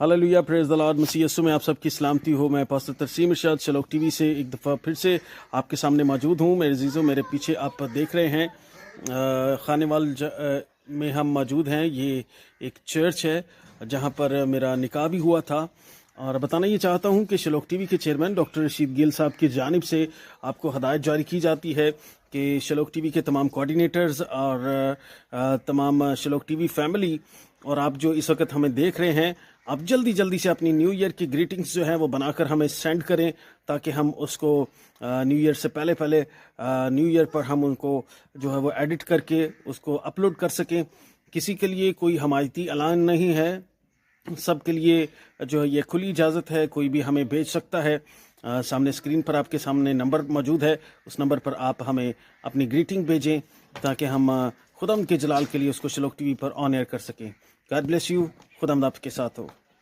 Hallelujah, praise the lord. मसीह यीशु में आप सबकी सलामती हो। मैं पास्टर तरसीम इरशाद शलोक टीवी से एक दफ़ा फिर से आपके सामने मौजूद हूँ। मेरे अजीज़ों, मेरे पीछे आप देख रहे हैं खानेवाल में हम मौजूद हैं। ये एक चर्च है जहाँ पर मेरा निकाह भी हुआ था। और बताना ये चाहता हूँ कि शलोक टीवी के चेयरमैन डॉक्टर रशीद गिल साहब की जानिब से आपको हदायत जारी की जाती है कि शलोक टीवी के तमाम कोऑर्डिनेटर्स और तमाम शलोक टीवी फैमिली और आप जो इस वक्त हमें देख रहे हैं, आप जल्दी से अपनी न्यू ईयर की ग्रीटिंग्स जो हैं वो बनाकर हमें सेंड करें, ताकि हम उसको न्यू ईयर से पहले न्यू ईयर पर हम उनको जो है वो एडिट करके उसको अपलोड कर सकें। किसी के लिए कोई हमायती ऐलान नहीं है, सब के लिए जो है ये खुली इजाज़त है, कोई भी हमें भेज सकता है। सामने स्क्रीन पर आपके सामने नंबर मौजूद है, उस नंबर पर आप हमें अपनी ग्रीटिंग भेजें ताकि हम खुदा के जलाल के लिए उसको शलोक टीवी पर ऑन एयर कर सकें। God bless you. खुदा आपके साथ हो।